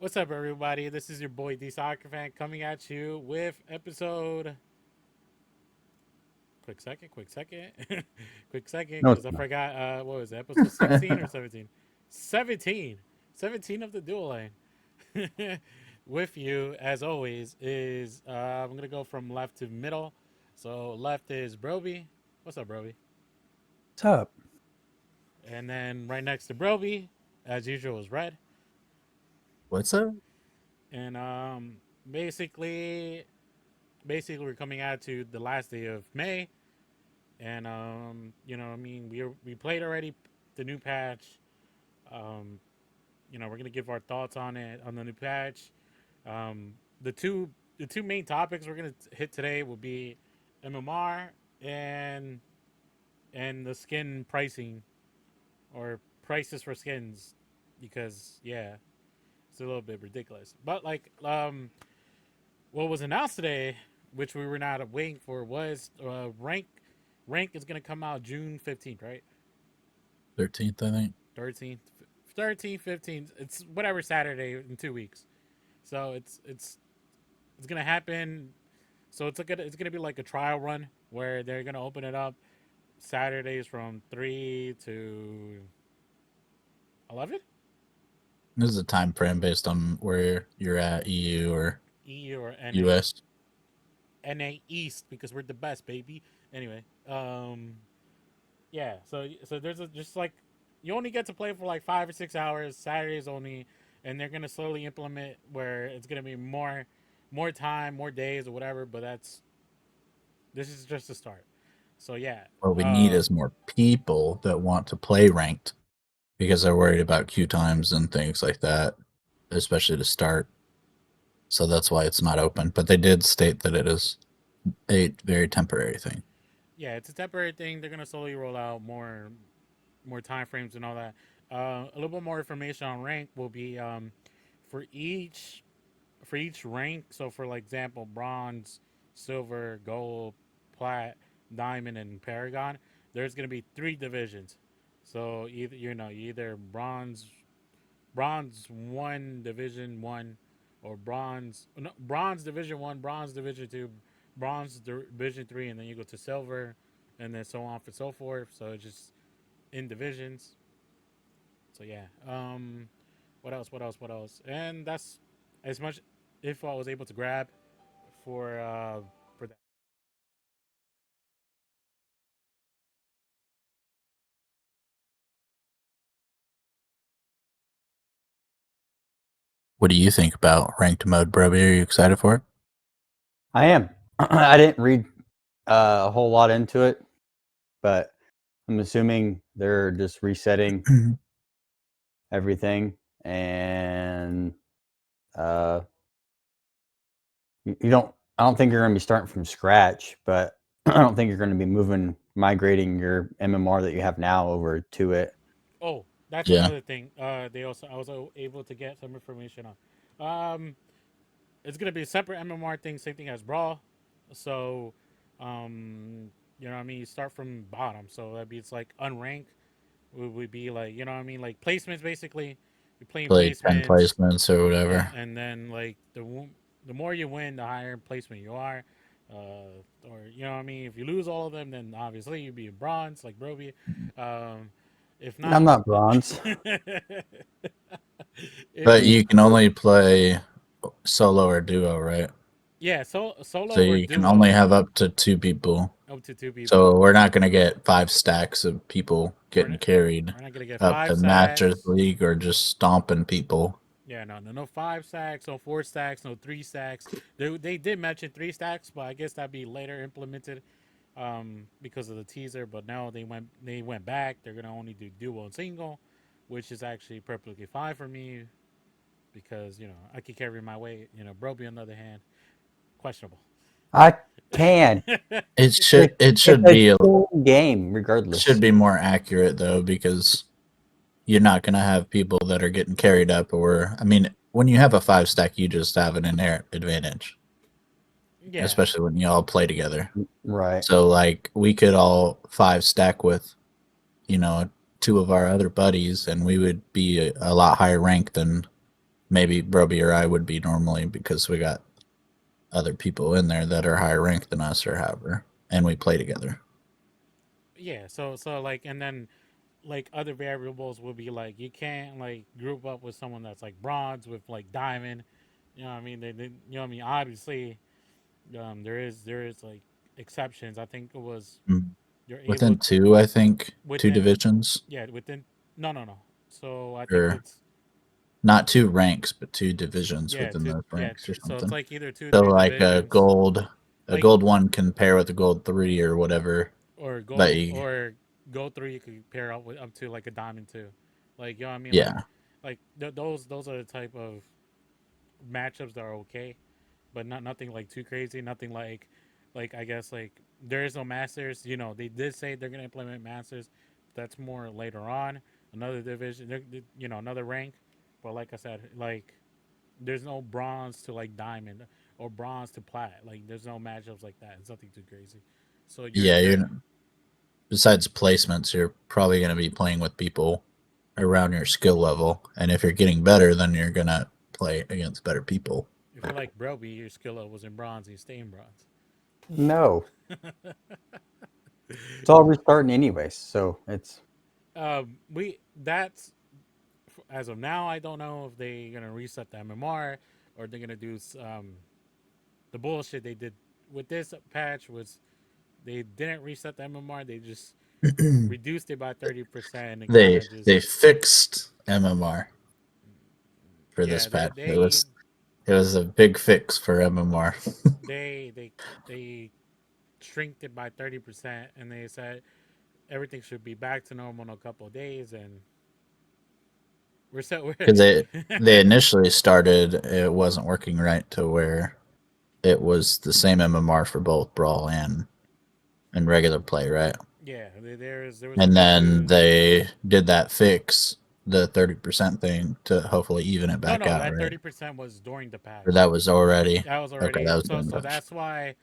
What's up, everybody? This is your boy DeSoccerfan coming at you with episode. Quick second, quick second, No, it's because I not. forgot. What was it? Episode 16 or 17? 17. 17 of the dual lane. With you, as always, is I'm gonna go from left to middle. So left is Broby. What's up, Broby? What's up? And then right next to Broby, as usual, is Red. What's up? And basically we're coming out to the last day of May, and we played already the new patch. Um, we're gonna give our thoughts on it on the new patch. Um, the two the two main topics we're gonna hit today will be MMR and and the skin pricing or prices for skins because it's a little bit ridiculous. But what was announced today, which we were not waiting for, was rank is gonna come out June 15th, right? 13th, I think. 13th, 13th, 15th. It's whatever Saturday in 2 weeks. So it's gonna happen. So it's gonna be like a trial run where they're gonna open it up Saturdays from 3 to 11. This is a time frame based on where you're at, EU or EU or NA US. NA East because we're the best, baby. Anyway, yeah. So there's just like you only get to play for like 5 or 6 hours Saturdays only, and they're gonna slowly implement where it's gonna be more time, more days or whatever. But this is just a start. So yeah, What we need is more people that want to play ranked because they're worried about queue times and things like that, especially to start. So that's why it's not open. But they did state that it is a very temporary thing. yeah, it's a temporary thing. They're gonna slowly roll out more time frames and all that. A little bit more information on rank will be for each for each rank. So for like example, bronze, silver, gold, plat, diamond, and paragon. There's gonna be three divisions. So either bronze one division one, or bronze division one, bronze division two, bronze division three, and then you go to silver, and then so on for so forth. So it's just in divisions. So yeah. What else? What else? What else? And that's as much info I was able to grab for that. What do you think about ranked mode, Broby? Are you excited for I am. I didn't read a whole lot into it, but I'm assuming they're just resetting it? everything, and uh, you don't. I don't think you're going to be starting from scratch, but I don't think you're going to be migrating your MMR that you have now over to it. Oh, that's Yeah. another thing. I was able to get some information on. It's gonna be a separate MMR thing, same thing as Brawl. So, you know what I mean. You start from bottom, so that'd be it's like unranked. Would be like you know what I mean, like placements basically. You're playing Like 10 placements, placements or whatever. and then like the more you win, the higher placement you are. Or you know what I mean. If you lose all of them, then obviously you'd be in bronze, like Broby. Um, if I'm not, not bronze. But if you can only play solo or duo, right? yeah, So solo or you can only duo have up to 2 people. up to two people. So we're not going to get 5 stacks of people We're getting not, carried we're not gonna get up five to Masters sacks. League or just stomping people. Yeah, no 5 stacks, no 4 stacks, no 3 stacks. They did mention 3 stacks, but I guess that'd be later implemented because of the teaser. But now they went back. They're gonna only do duo and single, which is actually perfectly fine for me because I can carry my weight. Broby on the other hand, questionable. I can. It It's should a be cool game, regardless. more accurate though, because you're not going to have people that are getting carried up, or I mean, when you have a 5 stack, you just have an inherent advantage, Yeah, especially when you all play together. Right. So like we could all 5 stack with, you know, 2 of our other buddies, and we would be a lot higher rank than maybe Broby or I would be normally because we got other people in there that are higher ranked than us or however, and we play together. Yeah, so like, and then like other variables will be like you can't like group up with someone that's like bronze with like diamond. You know what I mean? You know what I mean? Obviously, there is like exceptions. I think it was Mm. you're able Within two, I think, two within divisions, yeah within no. So I think or it's not two ranks, but two divisions yeah within those yeah. ranks or So it's something. like either two So two like divisions a like gold one can pair with a gold three or whatever. But you, or gold three you could pair up with up to like a diamond two. Like you know what I mean? yeah, Like those are the type of matchups that are okay, but not nothing like too crazy. Nothing like I guess like there is no masters. You know they did say they're gonna implement masters. That's more later on. Another division, you know, another rank. But like I said, like there's no bronze to like diamond or bronze to plat. Like there's no matchups like that. It's nothing too crazy. So yeah. you're You're besides placements, you're probably going to be playing with people around your skill level, and if you're getting better, then you're going to play against better people. if you're like Broby, your skill level was in bronze, you stay in bronze. No, it's all restarting anyways. So it's We that's as of now. I don't know if they're gonna reset the MMR or they're gonna do the bullshit they did with this patch was they didn't reset the MMR. They just reduced it by 30% and kind of They just fixed MMR for this yeah patch. It was a big fix for MMR. they they they shrinked it by 30% and they said everything should be back to normal in a couple of days and we're so Because we're they initially started, it wasn't working right to where it was the same MMR for both brawl and regular play, right? yeah there was some And then issues. they did that fix, the 30% thing, to hopefully even it No, back no, out, that right? 30% was during the Or patch. that was already That was okay. That already was during the so patch. that's why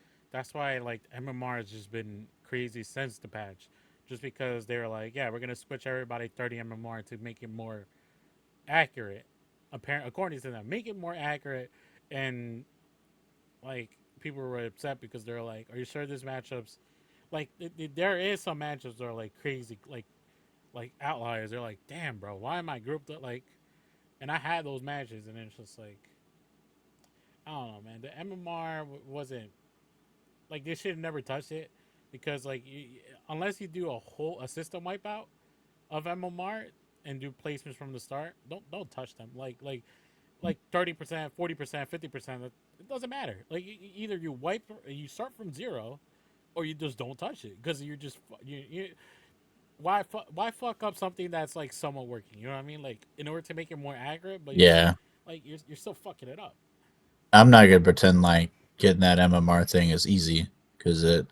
like MMR has just been crazy since the patch, just because they were like, yeah, we're gonna switch everybody 30 MMR to make it more accurate. Apparent according to them, make it more accurate, and like people were upset because they're like, are you sure this matchups like there is some matchups that are like crazy like outliers. They're like, damn, bro, why am I grouped up like? And I had those matches, and it's just like I don't know, man. The MMR wasn't like they should have never touched it because like unless you do a system wipeout of MMR and do placements from the start, don't touch them. Like 30%, 40%, 50%. It doesn't matter. Like either you start from zero, or you just don't touch it because you're just you why fuck up something that's like somewhat working? You know what I mean? Like in order to make it more accurate, but Yeah, you're still fucking it up. I'm not gonna pretend like getting that MMR thing is easy because it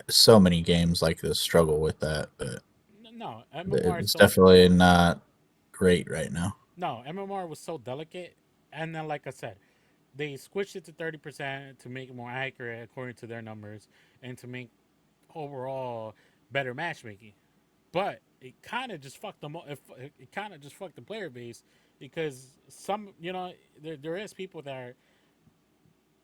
so many games like this struggle with that, but No, MMR is it's so definitely not great right now. no MMR was so delicate, and then like I said, they switched it to 30% to make it more accurate according to their numbers and to make overall better matchmaking. But it kind of just fucked them. It kind of just fucked the player base because some, you know, there is people that are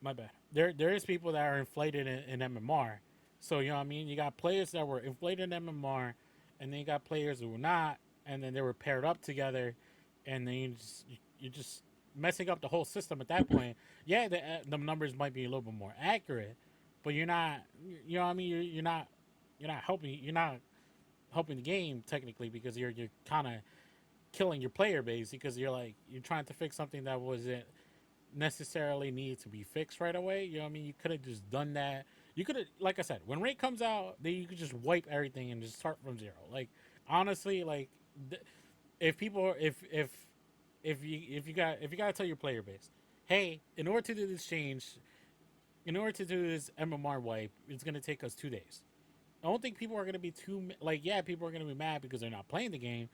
my bad. There is people that are inflated in MMR. So you know what I mean. You got players that were inflated in MMR, and then you got players who were not, and then they were paired up together, and then you're just messing up the whole system at that point. Yeah, the numbers might be a little bit more accurate, but you're not. You know what I mean. You're not helping the game technically because you're kind of killing your player base because you're trying to fix something that wasn't necessarily need to be fixed right away. You know what I mean? You could have just done that. You could have, like I said, when Ray comes out, then you could just wipe everything and just start from zero. Like honestly, like if people, if you gotta tell your player base, hey, in order to do this change, in order to do this MMR wipe, it's gonna take us 2 days. I don't think people are gonna be too like yeah, people are gonna be mad because they're not playing the game,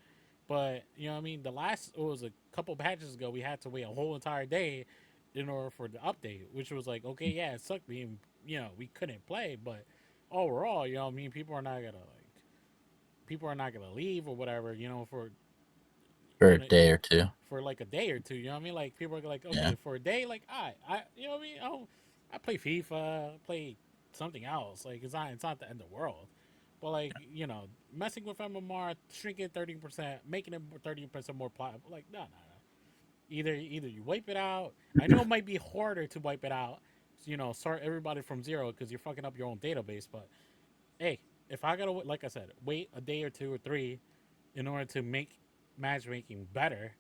but you know what I mean. The last it was a couple patches ago, we had to wait a whole entire day in order for the update, which was like okay, yeah, it sucked being we couldn't play, but overall, you know what I mean. People are not gonna leave or whatever, for For You a know, day or two. for like a day or two. You know what I mean? Like people are like, Yeah. okay, for a day, like I you know what I mean? Oh, I play FIFA, play something else. Like it's not the end of the world. But like messing with MMR, shrinking 30%, making it 30% more plot. Like no. Either you wipe it out. I know it might be harder to wipe it out. Start everybody from zero because you're fucking up your own database. But hey, if I gotta like I said, wait a day or two or three in order to make matchmaking better,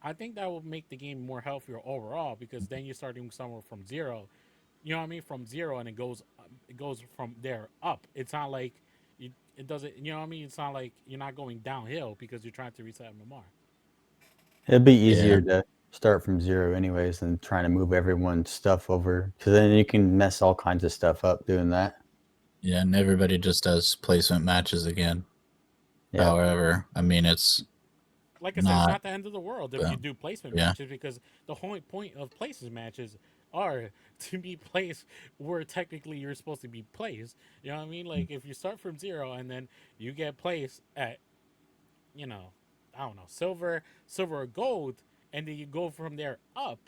I think that will make the game more healthier overall because then you're starting somewhere from zero. You know what I mean? From zero, and it goes from there up. It's not like it doesn't. You know what I mean? It's not like you're not going downhill because you're trying to reset MMR. It'd be Yeah. easier to start from zero, anyways, than trying to move everyone's stuff over. Because then you can mess all kinds of stuff up doing that. Yeah, and everybody just does placement matches again. Yeah. However, I mean, it's Like I said, it's not. not the end of the world if you do placement Yeah. matches because the whole point of placement matches are to be placed where technically you're supposed to be placed. You know what I mean? Like if you start from zero and then you get placed at, you know, I don't know, silver or gold, and then you go from there up,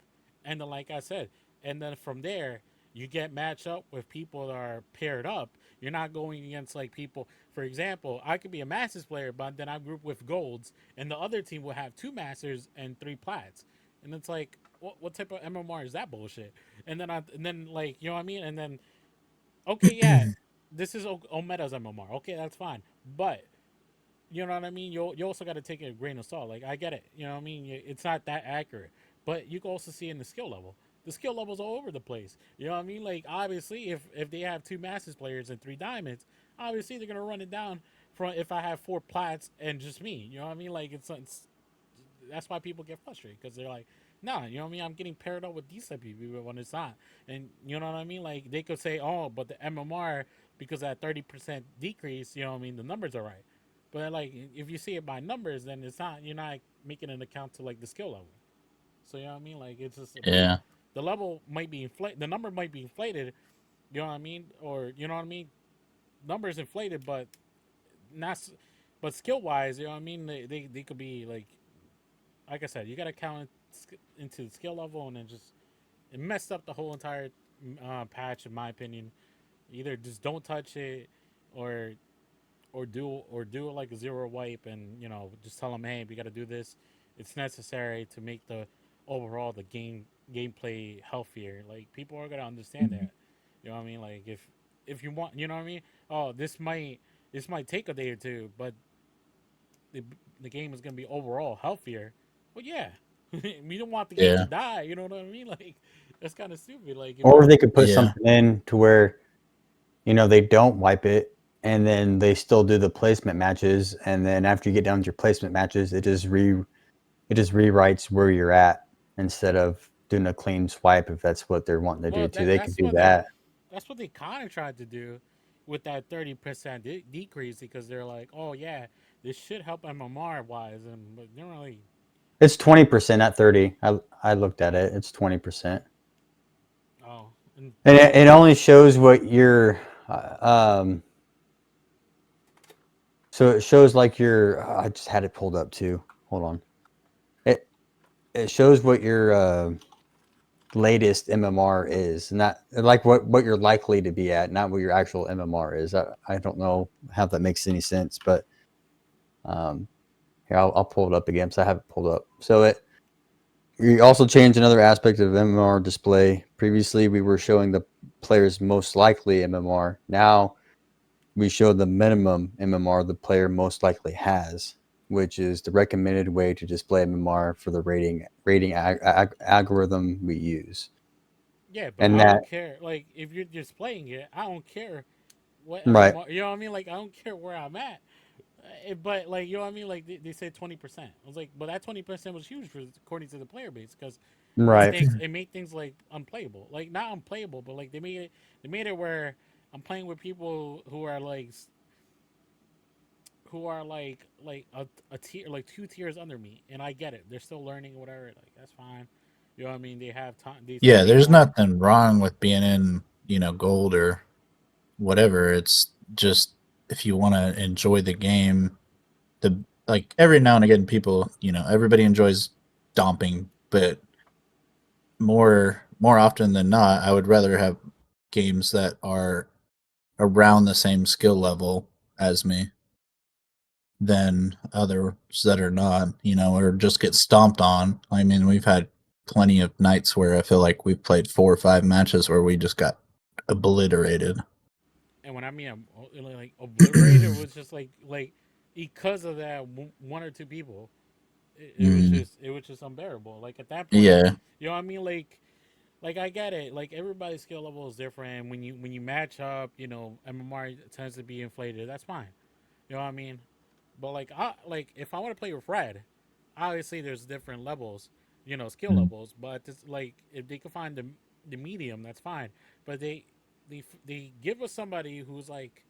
and then like I said, and then from there you get matched up with people that are paired up. You're not going against like people. For example, I could be a Masters player, but then I group with golds, and the other team will have 2 Masters and 3 Plats, and it's like, what type of MMR is that bullshit? And then like you know what I mean? And then okay, yeah, this is Omeda's MMR. Okay, that's fine, but you know what I mean? You also got to take it a grain of salt. Like I get it. You know what I mean? It's not that accurate, but you can also see in the skill level. The skill levels all over the place. You know what I mean? Like obviously, if they have 2 Masters players and 3 Diamonds, obviously they're gonna run it down from if I have 4 Plats and just me. You know what I mean? Like it's that's why people get frustrated because they're like, nah, you know what I mean? I'm getting paired up with these type of people when it's not. And you know what I mean? Like they could say, oh, but the MMR because that 30% decrease, you know what I mean? The numbers are right. But like if you see it by numbers, then it's not. You're not making an account to like the skill level. So you know what I mean? Like it's just Yeah. the level might be inflated. The number might be inflated. You know what I mean? Or you know what I mean? Numbers inflated, but not. But skill wise, you know what I mean? They could be like I said, you got to count into the skill level, and then just it messed up the whole entire patch, in my opinion. Either just don't touch it, or do it like a zero wipe, and just tell them, hey, we got to do this. It's necessary to make the overall the gameplay healthier. Like people are gonna understand that. You know what I mean? Like if you want, you know what I mean? Oh, this might take a day or two, but the the game is gonna be overall healthier. Well, yeah, we don't want the game to Yeah. die. You know what I mean? Like that's kind of stupid. Like if Or you, they could put Yeah. something in to where, they don't wipe it and then they still do the placement matches. And then after you get done with your placement matches, it just rewrites where you're at instead of doing a clean swipe if that's what they're wanting to do well, too. They could that's do what they that. that's what they kind of tried to do with that 30% decrease because they're like, oh yeah, this should help MMR wise, and but they don't really. It's 20% at 30. I looked at it. It's 20%. Oh, and And it only shows what your so it shows like your I just had it pulled up too. Hold on. It shows what your latest MMR is, not like what you're likely to be at, not what your actual MMR is. I don't know how that makes any sense, but um, here I'll pull it up again because I have it pulled up. So we also changed another aspect of MMR display. Previously, we were showing the player's most likely MMR. Now we show the minimum MMR the player most likely has, which is the recommended way to display MMR for the rating algorithm we use. yeah, but And I that don't care. Like if you're just playing it, I don't care what right, MMR. You know what I mean? Like I don't care where I'm at. But like you know what I mean? Like they said 20%. I was like, but that 20% was huge according to the player base because right, it made things like unplayable. Like not unplayable, but like they made it where I'm playing with people who are like a tier like 2 tiers under me, and I get it. They're still learning or whatever. Like that's fine. You know what I mean? They have time. They Yeah. take There's time. nothing wrong with being in, gold or whatever. It's just if you want to enjoy the game, the like every now and again, people, everybody enjoys stomping, but more often than not, I would rather have games that are around the same skill level as me than others that are not, or just get stomped on. I mean, we've had plenty of nights where I feel like we've played 4 or 5 matches where we just got obliterated. And when I mean like obliterated, it was just like because of that one or two people, it was just unbearable. Like at that point, Yeah. you know what I mean? Like I get it. Like everybody's skill level is different. When you match up, MMR tends to be inflated. That's fine. You know what I mean? But like if I want to play with Fred, obviously there's different levels, skill Mm. levels. But this, like if they can find the medium, that's fine. But they give us somebody who's like,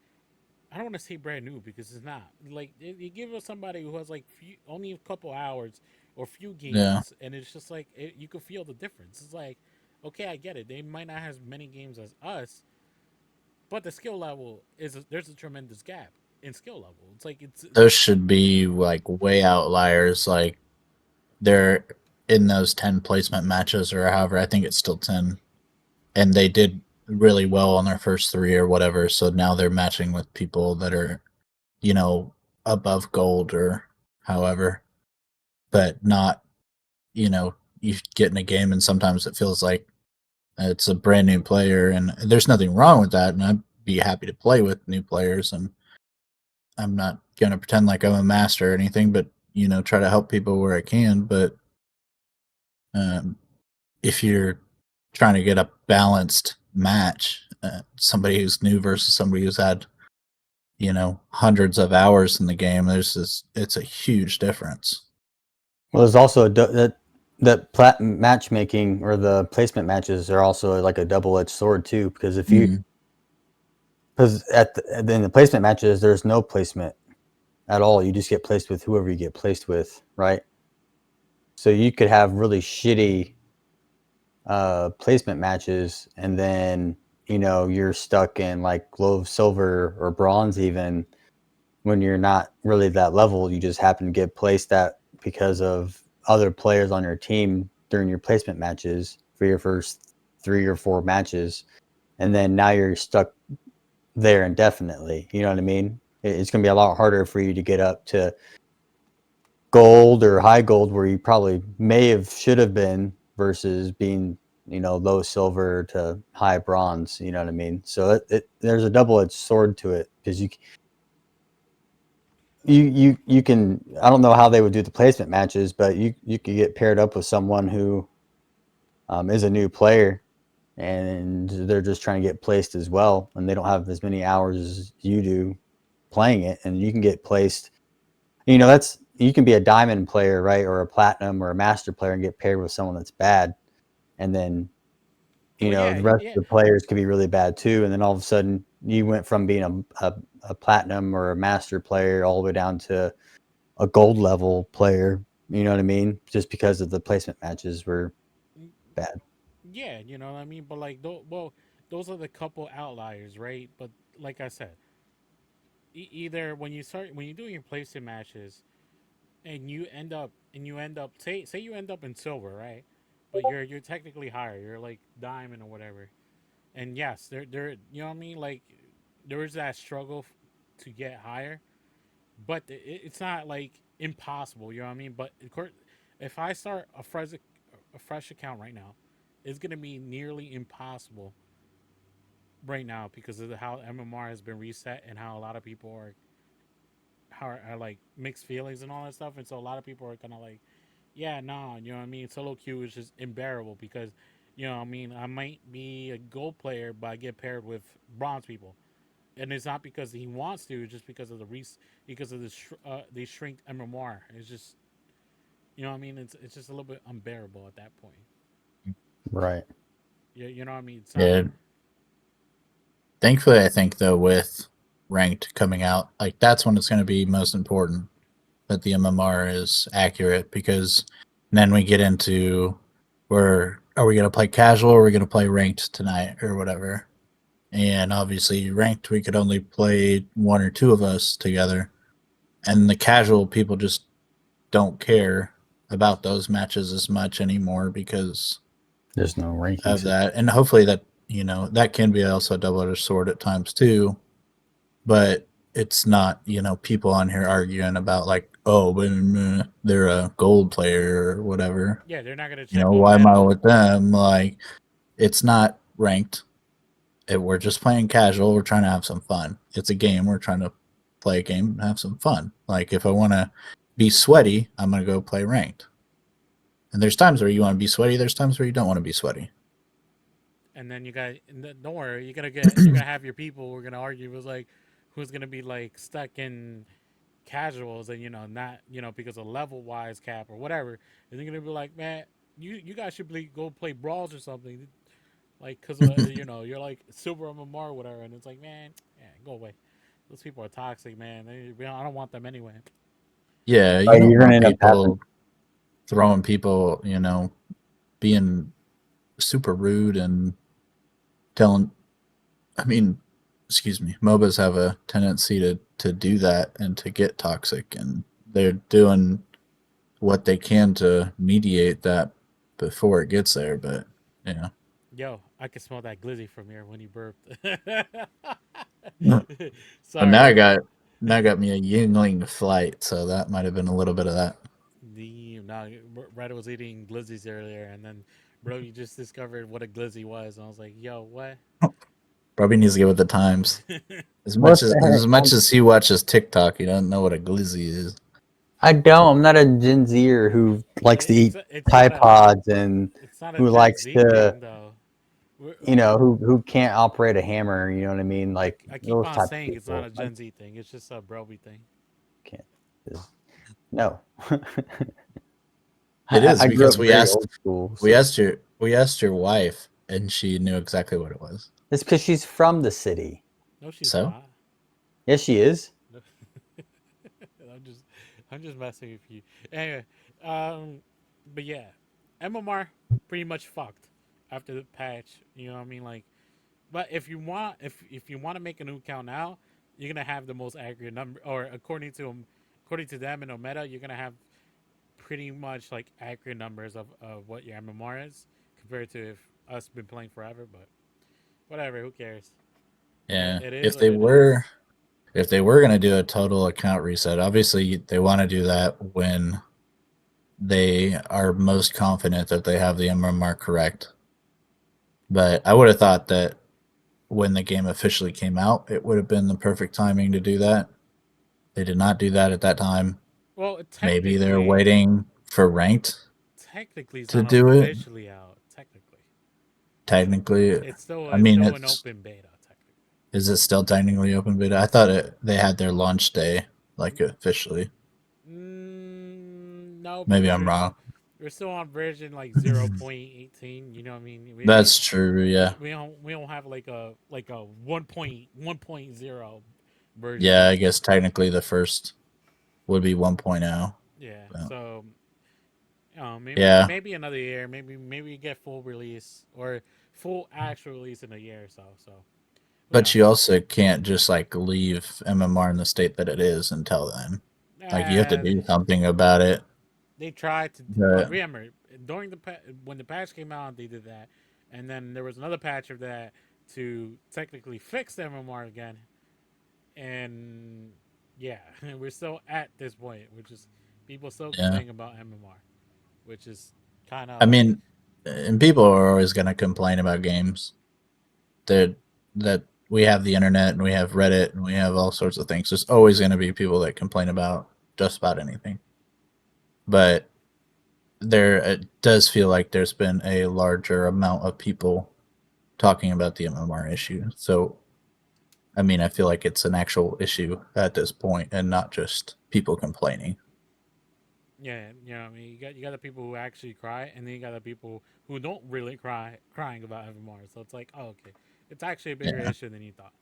I don't want to say brand new because it's not. Like they give us somebody who has like only a couple hours or few Yeah. games, and it's just like you can feel the difference. It's like, okay, I get it. They might not have as many games as us, but the skill level there's a tremendous gap in skill level. It's like Those should be like way outliers. Like they're in those 10 placement matches or however, I think it's still 10. And they did really well on their first 3 or whatever. So now they're matching with people that are, above gold or however, but not, you get in a game and sometimes it feels like it's a brand new player, and there's nothing wrong with that. And I'd be happy to play with new players, and I'm not going to pretend like I'm a master or anything, but, try to help people where I can. But um, if you're trying to get a balanced match, somebody who's new versus somebody who's had, hundreds of hours in the game, it's a huge difference. Well, there's also matchmaking or the placement matches are also like a double-edged sword too, because if you Mhm. because in the placement matches there's no placement at all. You just get placed with whoever you get placed with, right? So you could have really shitty placement matches, and then you're stuck in like gold, silver, or bronze even when you're not really that level. You just happen to get placed at because of other players on your team during your placement matches for your first 3 or 4 matches, and then now you're stuck there indefinitely. You know what I mean? It's going to be a lot harder for you to get up to gold or high gold where you probably should have been versus being low silver to high bronze. You know what I mean? So there's a double-edged sword to it, because you can, I don't know how they would do the placement matches, but you could get paired up with someone who is a new player, and they're just trying to get placed as well, and they don't have as many hours as you do playing it, and you can get placed. That's, you can be a diamond player, right, or a platinum or a master player, and get paired with someone that's bad, and then well, the yeah, rest yeah, of the players could be really bad too, and then all of a sudden you went from being a platinum or a master player all the way down to a gold level player. You know what I mean? Just because of the placement matches were bad. yeah. You know what I mean? But like, well, those are the couple outliers, right? But like I said, either when you're doing your placement matches, and you end up say you end up in silver, right? But you're technically higher. You're like diamond or whatever. And yes, there you know what I mean. Like there is that struggle to get higher, but it's not like impossible. You know what I mean? But of course, if I start a fresh account right now, it's gonna be nearly impossible right now because of how MMR has been reset and how a lot of people are like mixed feelings and all that stuff. And so a lot of people are kind of like, yeah, no, you know what I mean? Solo queue is just unbearable because, I mean, I might be a gold player, but I get paired with bronze people. And it's not because he wants to, it's just because of because of the shrink MMR. It's just, you know what I mean? It's just a little bit unbearable at that point. Right. You know what I mean? It's not. Yeah. Thankfully, I think though with ranked coming out, like that's when it's going to be most important that the MMR is accurate, because then we get into where are we going to play casual or are we going to play ranked tonight or whatever. And obviously ranked, we could only play 1 or 2 of us together. and the casual people just don't care about those matches as much anymore because There's no ranking of system. that. And hopefully that, that can be also a double-edged sword at times too. But it's not, people on here arguing about like, oh, but they're a gold player or whatever. Yeah, they're not gonna check what Why am I meta. with them? Like, it's not ranked. We're just playing casual. We're trying to have some fun. It's a game. We're trying to play a game and have some fun. Like, if I want to be sweaty, I'm going to go play ranked. And there's times where you want to be sweaty. There's times where you don't want to be sweaty. And then don't worry, you're gonna have your people who are gonna argue was like who's gonna be like stuck in casuals and not because of level wise cap or whatever. And they're gonna be like, man, you guys should go play brawls or something, like because you're like silver MMR or whatever. And it's like, man, yeah, go away. Those people are toxic, man. I don't want them anyway. Yeah, you Right, don't you're gonna want end up having. people throwing people, being super rude and telling. I mean, excuse me, MOBAs have a tendency to do that and to get toxic, and they're doing what they can to mediate that before it gets there. But Yo, I can smell that glizzy from here when he burped. but now I Sorry. got me a Yingling flight, so that might have been a little bit of that. No, Red was eating glizzies earlier, and then bro, you just discovered what a glizzy was, and I was like, yo, what? Probably needs to get with the times. As What much as the as heck? much as he watches TikTok, he doesn't know what a glizzy is. I don't. I'm not a Gen Zer who likes to eat It's not Tide a Pods and it's not a who Gen likes Z to, thing though. who can't operate a hammer. You know what I mean? Like I keep those on type of saying it's not people. a I Gen Z thing. It's just a Broby thing. can't. No. It is I grew because up very old school. So. we asked your wife, and she knew exactly what it was. It's because she's from the city. No, she's So not. Yes, she is. I'm just I'm just messing with you. Anyway, um, but yeah, MMR pretty much fucked after the patch. You know what I mean? Like, but if you want to make a new account now, you're gonna have the most accurate number, or according to them in Ometa, you're gonna have pretty much like accurate numbers of what your MMR is compared to if us been playing forever. But whatever, who cares? yeah, It is if what they it is. were if they were gonna do a total account reset, obviously they want to do that when they are most confident that they have the MMR correct. But I would have thought that when the game officially came out, it would have been the perfect timing to do that. They did not do that at that time. Well, Maybe they're waiting for ranked technically it's to not do it. officially out. Technically, Technically, it's I mean, still an it's open beta. Technically, is it still technically open beta? I thought they had their launch day like officially. no, Maybe because I'm wrong. we're still on version like 0.18. You know what I mean? That's true. Yeah, We don't have like a 1.0 version yeah. I yet. guess technically the first would be 1.0. Yeah, So, so yeah, maybe another year. Maybe you get full release or full actual release in a year or so. So who but you knows? also can't just like leave MMR in the state that it is until then. Like you have to Uh, do something about it. they tried to, but But remember during when the patch came out, they did that, and then there was another patch of that to technically fix the MMR again, and yeah, we're still at this point, which is people still yeah, complaining about MMR, which is kind I of like mean, and people are always going to complain about games. That that we have the internet and we have Reddit and we have all sorts of things. There's always going to be people that complain about just about anything. But there it does feel like there's been a larger amount of people talking about the MMR issue. So I mean, I feel like it's an actual issue at this point and not just people complaining. yeah, I mean, you got the people who actually cry, and then you got the people who don't really crying about MMR. So it's like, oh, okay, it's actually a bigger Yeah. issue than you thought.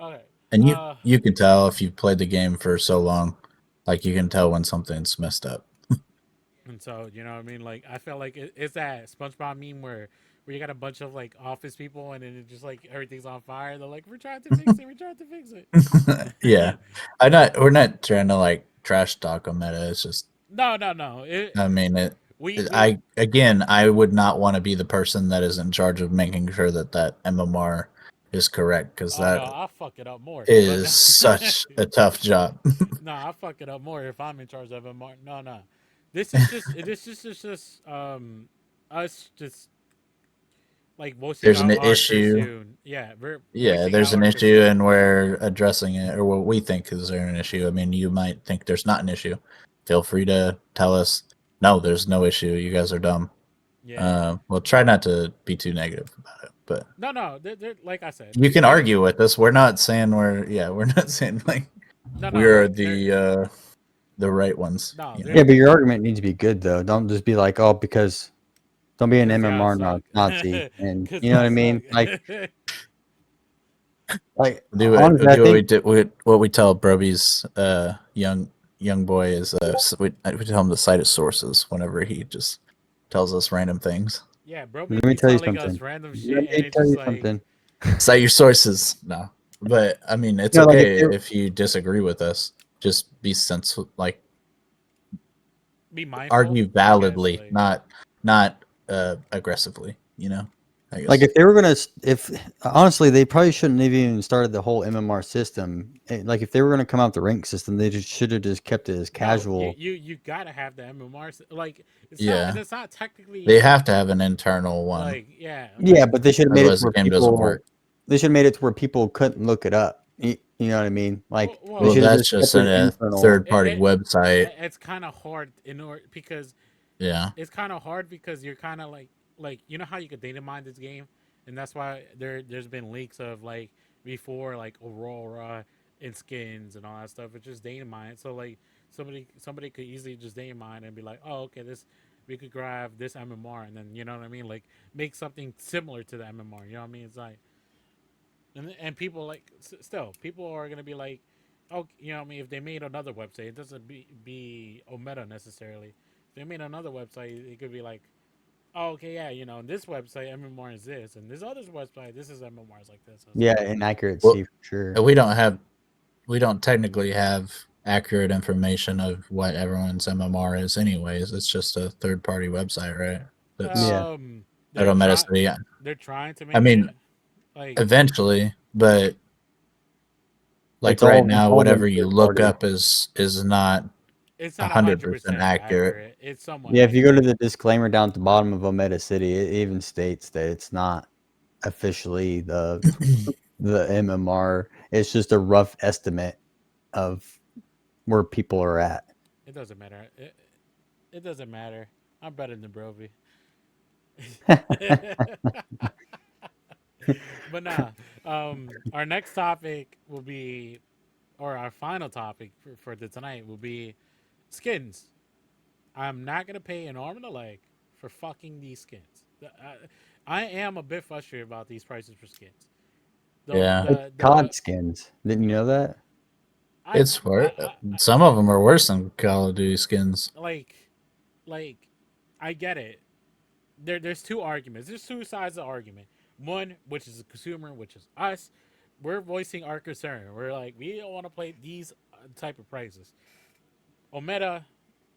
Okay, And you can tell if you've played the game for so long, like you can tell when something's messed up. And so, you know what I mean? Like, I felt like it's that SpongeBob meme where you got a bunch of like office people and then it just like everything's on fire. They're like, we're trying to fix it. We're trying to fix Yeah, it. we're not trying to like trash talk on Meta. It's just, No. I mean, We I would not want to be the person that is in charge of making sure that MMR is correct, because Oh no, that I'll fuck it up more. But is no, such a tough job. no, I'll fuck it up more if I'm in charge of MMR. No. This is just us just like voicing There's an out our issue. concern. Yeah, we're Yeah, voicing there's out an our issue concern. and we're addressing it, or what we think is there an issue. I mean, you might think there's not an issue. Feel free to tell us, no, there's no issue. You guys are dumb. Yeah. We'll try not to be too negative about it, but No. They're, like I said, you can they're argue with us. We're not saying we're not saying like no. we're They're the right ones. no. You know? Yeah, but your argument needs to be good though. Don't just be like, oh, because don't be an because y'all MMR suck. Nazi, and Because you know what y'all I mean. suck. Like Do honestly, I what we think do. What we tell Broby's young boy is we tell him to cite his sources whenever he just tells us random things. Yeah, bro, let me be tell you telling us something. random Let shit, and me it's tell just you like, something. Cite your sources. No, but I mean, it's You know, like if okay they're if you disagree with us. Just be sensible, like be mindful, argue I guess. validly, Like, not aggressively. You know, I like guess. if they were gonna if honestly they probably shouldn't have even started the whole MMR system. Like if they were gonna come out with the rank system, they just should have just kept it as no, casual. you gotta have the MMR. Like, it's not, and Yeah, it's not they technically have to have an internal one, like, yeah, Yeah, like, but they should have made it otherwise to the where game doesn't work. people couldn't look it up. You know what I mean? Like they well, Well, should have that's just just kept it a internal. third-party website. it's kind of hard in order because Yeah, it's kind of hard because you're kind of like you know how you could data mine this game, and that's why there's been leaks of like before like Aurora and skins and all that stuff. It's just data mine. So like somebody could easily just data mine and be like, oh okay, this we could grab this MMR and then you know what I mean, like make something similar to the MMR. You know what I mean? It's like and people like still people are gonna be like, oh, you know what I mean, if they made another website, it doesn't be Ometa necessarily. If they made another website, it could be like, oh, okay, yeah, you know, in this website MMR is this, and this other website this is MMR is like this. So it's Yeah, like, inaccuracy well, for sure. we don't technically have accurate information of what everyone's MMR is, anyways. It's just a third-party website, right? That's Yeah. um, out they're of trying Medicity. they're trying to I make mean, it like eventually, but like It's right all now, been whatever you third look party. up is not it's not 100% 100% accurate. accurate. It's somewhat Yeah, if you go to accurate. the disclaimer down at the bottom of Ometa City, it even states that it's not officially the MMR. It's just a rough estimate of where people are at. It doesn't matter. It doesn't matter. I'm better than Brovy. But nah, our next topic will be, or our final topic for the tonight will be skins. I'm not gonna pay an arm and a leg for fucking these skins. I am a bit frustrated about these prices for skins. Yeah, It's COD skins. Didn't you know that? I, it's I, for I some of them are worse than Call of Duty skins. like like I get it. There's two arguments. There's two sides of the argument. One, which is the consumer, which is us. We're voicing our concern. We're like, we don't want to play these type of prices. Ometa,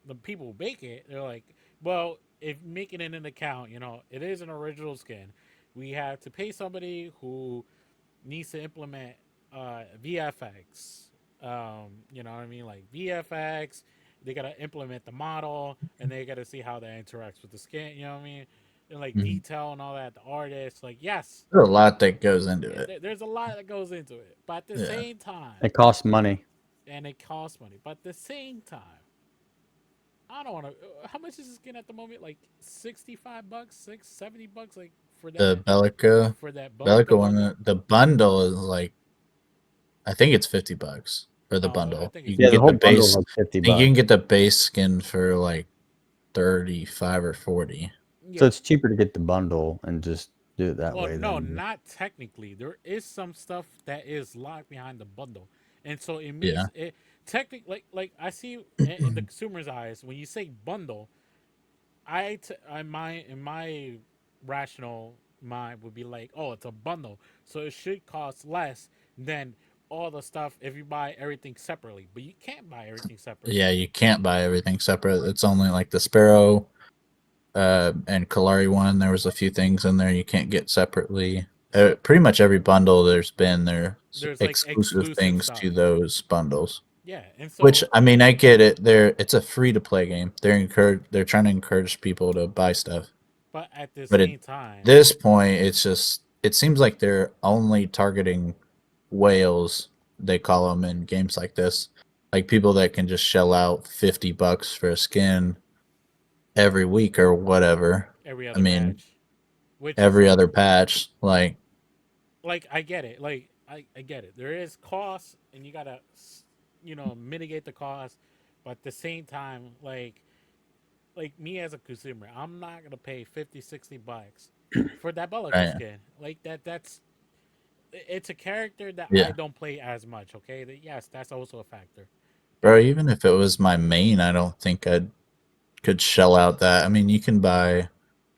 the people who make it, they're like, well, if making it an account, you know, it is an original skin. We have to pay somebody who needs to implement VFX. You know what I mean? Like VFX, they gotta implement the model, and they gotta see how that interacts with the skin. You know what I mean? And like Mhm. detail and all that. The artist, like yes, There's a lot that goes into it. there's a lot that goes into it, but at the Yeah, same time, It costs money. and it costs money. But at the same time, I don't want to. How much is this skin at the moment? Like $65, $70, like for the that Bellica Bellica one, bundle. the bundle is like, I think it's $50 for the Oh, I bundle. think You it's can Yeah, the get whole the bundle is base. like I 50 think you can bucks. get the base skin for like 35 or 40. So yeah. it's cheaper to get the bundle and just do it that Well, way no, than not technically. There is some stuff that is locked behind the bundle, and so it Yeah. means it technically. Like I see in the consumer's eyes when you say bundle, in my rational mind would be like, oh, it's a bundle, so it should cost less than all the stuff if you buy everything separately. But you can't buy everything separately. Yeah, you can't buy everything separate. It's only like the Sparrow and Kalari one. There was a few things in there you can't get separately. So Pretty much every bundle there's there's like exclusive exclusive things stuff. to those bundles. Yeah, and Which so, I mean, I get it. It's a free to play game. They're trying to encourage people to buy stuff. but at the But at same time, this point, it seems like they're only targeting whales. They call them in games like this, like people that can just shell out $50 for a skin every week or whatever. every I other mean, patch, which is every other patch, like I get it. Like I get it. There is cost, and you gotta mitigate the cost, but at the same time, like me as a consumer, I'm not gonna pay 50, $60 for that Bellica right? skin. Like that's it's a character that I Yeah, don't play as much. Okay, yes, that's also a factor. bro. But Even if it was my main, I don't think I could shell out that. I mean, you can buy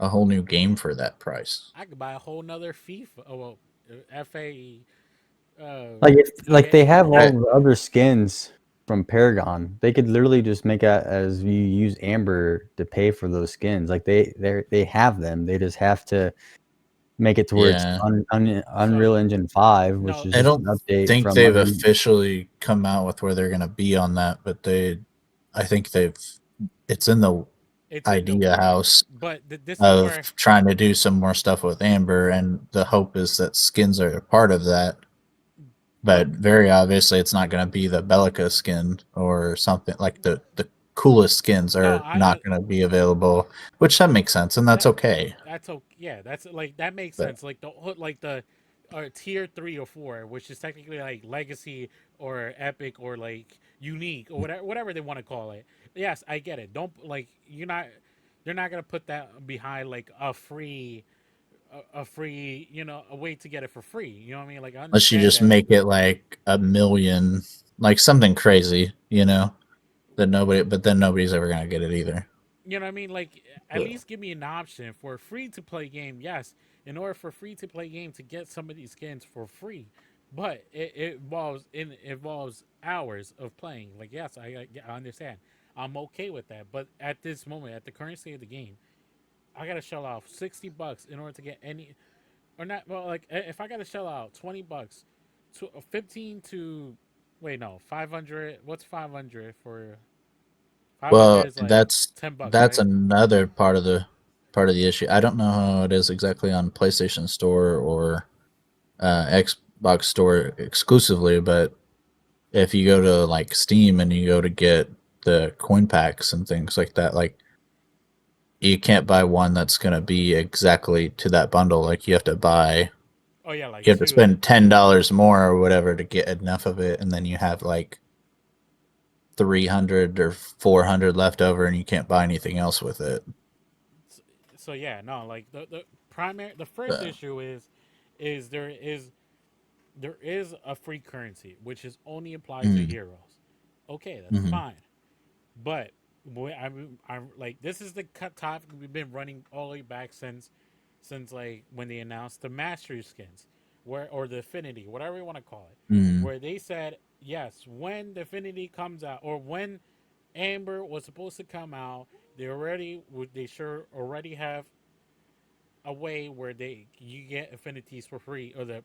a whole new game for that price. I could buy a whole nother FIFA. Oh well, FA, Like they EA. have all Right. the other skins from Paragon. They could literally just make it as you use Amber to pay for those skins. Like they have them. They just have to make it to where it's Yeah. So Unreal Engine 5, which no, is I just don't an update think from they've Unreal. officially come out with where they're going to be on that, but I think it's in the it's in the idea works. house But this is of where trying to do some more stuff with Amber, and the hope is that skins are a part of that. but But very obviously, it's not going to be the Bellica skin or something like the coolest skins no, are not going to be available, which that makes sense, and that's that okay. that's okay. Yeah, that's like that makes But sense. Like the tier 3 or 4, which is technically like legacy or epic or like unique or whatever they want to call it. Yes, I get it. Don't like you're not. They're not gonna put that behind like a free, a way to get it for free. You know what I mean? Like I unless you understand just that. make it like a million, like something crazy, that but then nobody's ever gonna get it either. You know what I mean? Like at But least give me an option for a free to play game. Yes, in order for free to play game to get some of these skins for free, but it involves hours of playing. Like yes, I understand. I'm okay with that. But at this moment, at the current state of the game, I gotta shell out $60 in order to get any or not. Well, like if I gotta shell out $20 to 15 to wait no 500. What's 500 for? 500 well, is like that's $10, that's right? another part of the issue. I don't know how it is exactly on PlayStation Store or Xbox Store exclusively, but if you go to like Steam and you go to get the coin packs and things like that, like you can't buy one that's gonna be exactly to that bundle. Like Oh yeah, like you have to two. spend $10 more or whatever to get enough of it, and then you have like 300 or 400 left over, and you can't buy anything else with it. So yeah, no, like the first Uh, issue is there is a free currency which is only applied to mm, heroes. Okay, that's hmm fine, but I'm like this is the topic we've been running all the way back since like when they announced the mastery skins, where or the affinity, whatever you want to call it, mm. where they said yes when the affinity comes out or when Amber was supposed to come out, they sure already have a way where you get affinities for free or the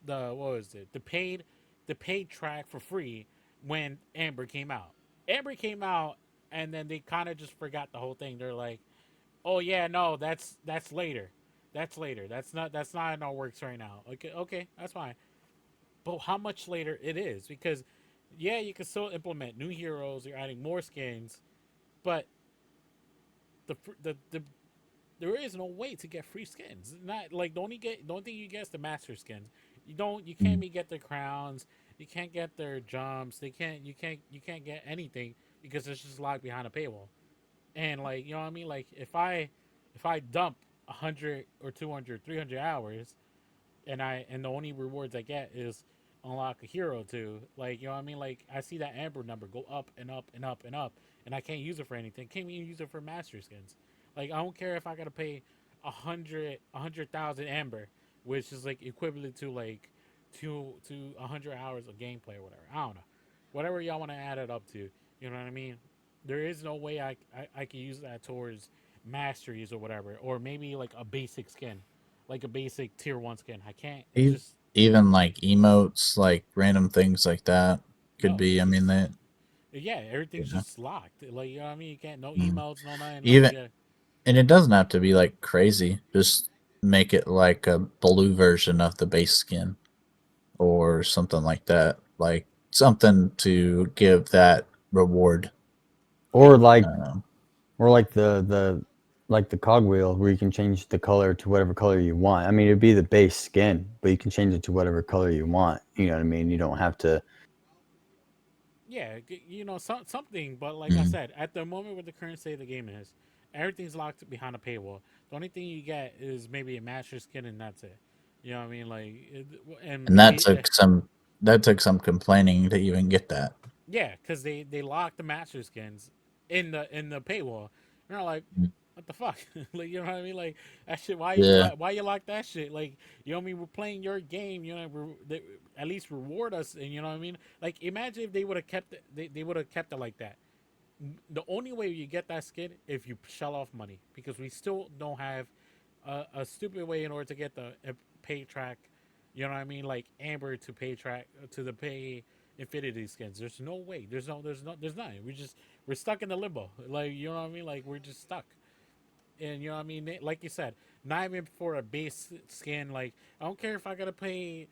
what was it the paid track for free when Amber came out. Amber came out and then they kind of just forgot the whole thing. They're like, oh yeah, no, that's later. That's later. That's not in our works right now. Okay, that's fine. But how much later it is? Because yeah, you can still implement new heroes. You're adding more skins, but the there is no way to get free skins. Not like the only thing you get is the master skins. You can't Mm. even get their crowns. You can't get their jumps. You can't get anything because it's just locked behind a paywall. And like you know what I mean. Like if I dump 100 or 200, 300 hours, and the only rewards I get is unlock a hero to like you know what I mean. Like I see that Amber number go up and up and up and up, and I can't use it for anything. Can't even use it for master skins. Like I don't care if I gotta pay 100,000 amber, which is like equivalent to like to 100 hours of gameplay or whatever. I don't know, whatever y'all want to add it up to. You know what I mean? There is no way I can use that towards masteries or whatever, or maybe like a basic skin, like a basic tier 1 skin. I can't. It's E- just Even like emotes, like random things like that could no. be. It's I mean just that. yeah. Everything's Yeah. just locked. Like you know what I mean? You can't no Mm. emotes, no nothing. Like Even yeah. and it doesn't have to be like crazy. Just make it like a blue version of the base skin or something like that. Like something to give that reward. Yeah, Or like Um, or like the cogwheel where you can change the color to whatever color you want. I mean, it'd be the base skin, but you can change it to whatever color you want. You know what I mean? You don't have to. yeah, you know, something. But like I mm. said, at the moment where the current state of the game is, everything's locked behind a paywall. The only thing you get is maybe a master skin, and that's it. You know what I mean? Like, and And maybe that took some complaining to even get that. yeah, because they lock the master skins in the paywall. And they're like, Mm. what the fuck? Like, you know what I mean? Like that shit. Why you Yeah. why you lock that shit? Like, you know what I mean? We're playing your game. You know, at least reward us. And you know what I mean? Like, imagine if they would have kept it. They would have kept it like that. The only way you get that skin if you shell off money, because we still don't have a stupid way in order to get the pay track. You know what I mean? Like Amber to pay track to the pay Infinity skins. There's no way. There's nothing. We're stuck in the limbo. Like you know what I mean? Like we're just stuck. And you know what I mean? Like you said, not even for a base skin. Like I don't care if I gotta pay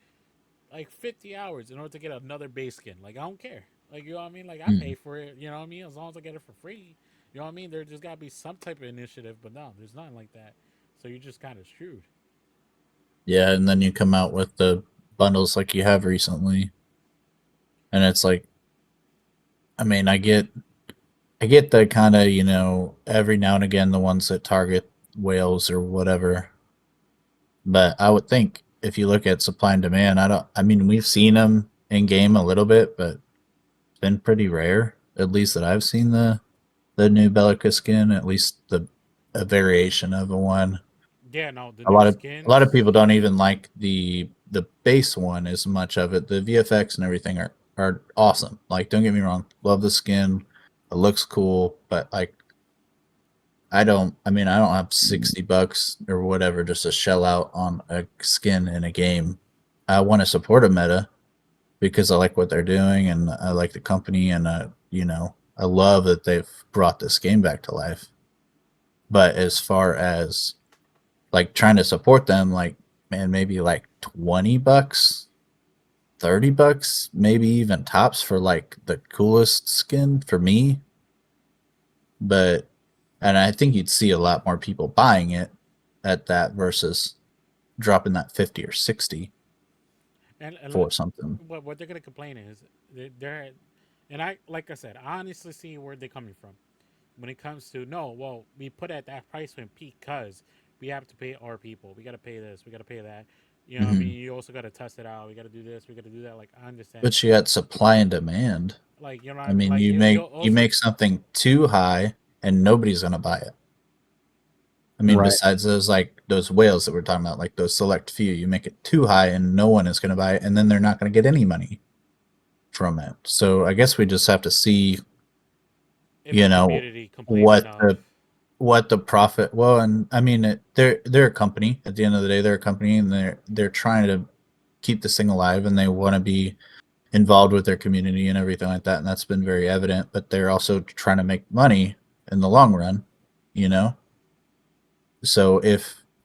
like 50 hours in order to get another base skin. Like I don't care. Like you know what I mean? Like I pay Mm. for it. You know what I mean? As long as I get it for free. You know what I mean? There just gotta be some type of initiative, but no, there's nothing like that. So you're just kind of screwed. Yeah, and then you come out with the bundles like you have recently, and it's like, I mean, I get the kind of, every now and again the ones that target whales or whatever. But I would think if you look at supply and demand, I mean, we've seen them in game a little bit, but it's been pretty rare, at least that I've seen the new Bellica skin, at least a variation of a one. Yeah, no, the A new lot of a lot of skins. people don't even like the base one as much of it. The VFX and everything are awesome. Like, don't get me wrong, love the skin. It looks cool, but like I mean, I don't have $60 or whatever just to shell out on a skin in a game. I want to support a meta because I like what they're doing and I like the company and I love that they've brought this game back to life. But as far as like trying to support them, like, man, maybe like $20, $30, maybe even tops for like the coolest skin for me. But and I think you'd see a lot more people buying it at that versus dropping that 50 or 60 And for something. what they're gonna complain is they're and I like I said, I honestly see where they're coming from when it comes to no. Well, we put at that price point because we have to pay our people. We got to pay this. We got to pay that. You know, what I Mhm. mean, you also got to test it out. We got to do this. We got to do that. Like I understand But that. you got supply and demand. Like you know what I I mean. mean, Like you you also make something too high and nobody's gonna buy it. I mean, Right. besides those whales that we're talking about, like those select few, you make it too high and no one is gonna buy it, and then they're not gonna get any money from it. So I guess we just have to see, if the you know, community complains what enough. the profit. Well, and I mean, they're a company. At the end of the day, they're a company, and they're trying to keep this thing alive, and they want to be involved with their community and everything like that, and that's been very evident. But they're also trying to make money in the long run, you know. So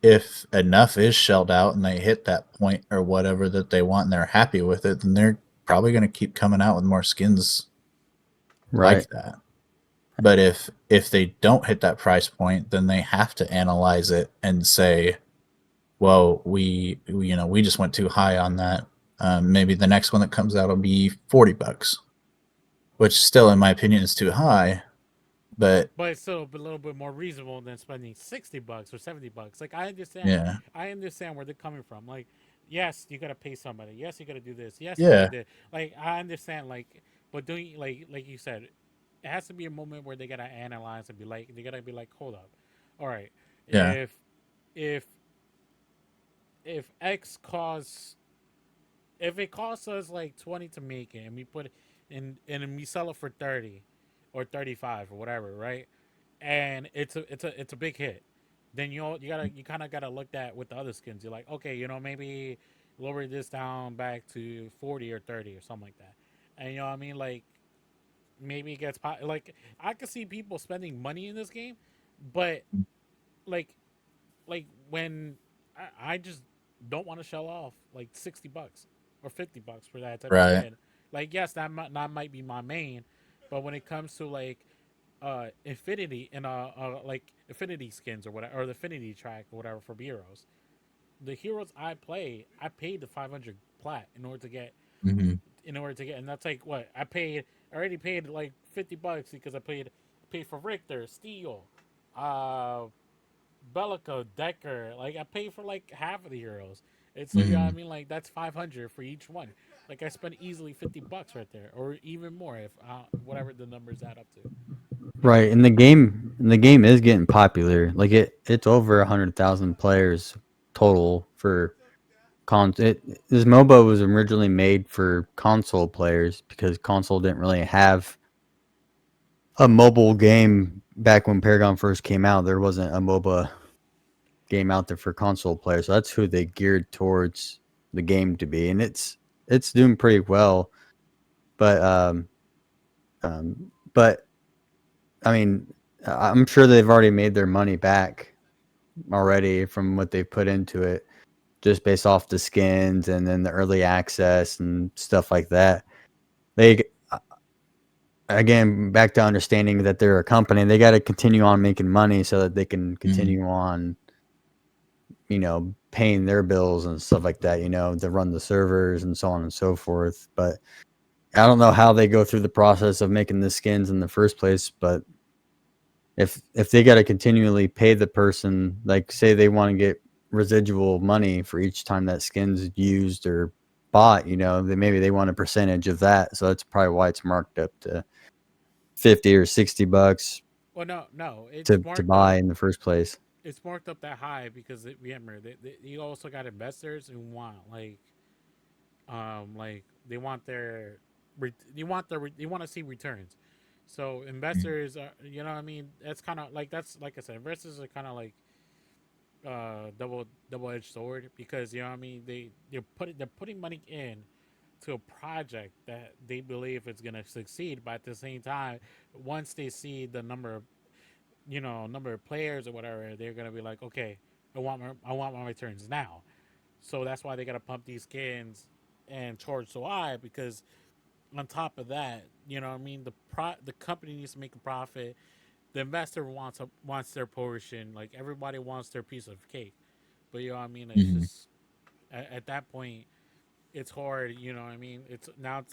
if enough is shelled out and they hit that point or whatever that they want and they're happy with it, then they're probably going to keep coming out with more skins Right. like that. But if they don't hit that price point, then they have to analyze it and say, well, we just went too high on that. Maybe the next one that comes out will be $40, which still, in my opinion, is too high. But But it's still a little bit more reasonable than spending $60 or $70. Like yeah, I understand where they're coming from. Like, yes, you gotta pay somebody. Yes, you gotta do this. Yes, you gotta yeah, do. Like, I understand. Like, but doing like you said, it has to be a moment where they gotta analyze and be like, they gotta be like, hold up, all right, Yeah. if if X costs if it costs us like 20 to make it and we put it in and we sell it for 30 or 35 or whatever, right? And it's a big hit, then you kind of gotta look at with the other skins. You're like, okay, maybe lower this down back to 40 or 30 or something like that. And what I mean, like, maybe it gets like, I could see people spending money in this game, but like when I just don't want to shell off like $60 or $50 for that type of Right. skin. Like, yes, that might be my main, but when it comes to like infinity and like affinity skins or whatever, or the affinity track or whatever for heroes, the heroes I play, I paid the 500 plat Hmm. and that's like what I already paid like $50 because I paid for Richter, Steel, uh Bellico, Decker. Like, I paid for like half of the heroes. It's like, I Hmm. mean, like, that's 500 for each one. Like, I spent easily $50 right there, or even more if whatever the numbers add up to. Right, and the game is getting popular. Like it's over 100,000 players total for this MOBA was originally made for console players because console didn't really have a mobile game back when Paragon first came out. There wasn't a MOBA game out there for console players, so that's who they geared towards the game to be, and it's doing pretty well. But but I mean, I'm sure they've already made their money back already from what they put into it, just based off the skins and then the early access and stuff like that. They again back to understanding that they're a company. They got to continue on making money so that they can Hmm. continue on, paying their bills and stuff like that. To run the servers and so on and so forth. But I don't know how they go through the process of making the skins in the first place, but if they got to continually pay the person, like say they want to get residual money for each time that skin's used or bought, maybe they want a percentage of that. So that's probably why it's marked up to 50 or $60 Well, no, it's to marked up. buy in the first place. It's marked up that high because remember, you also got investors who want like they want they want to see returns. So investors are, what I mean, that's kind of like, that's like I said, investors are kind of like double edged sword, because what I mean, they're putting money in to a project that they believe is going to succeed, but at the same time, once they see the number of players or whatever, they're going to be like, okay, I want my returns now. So that's why they got to pump these skins and charge so high, because on top of that, what I mean, the company needs to make a profit. The investor wants their portion. Like, everybody wants their piece of cake. But what I mean, it's Hmm. just at that point, it's hard. What I mean, now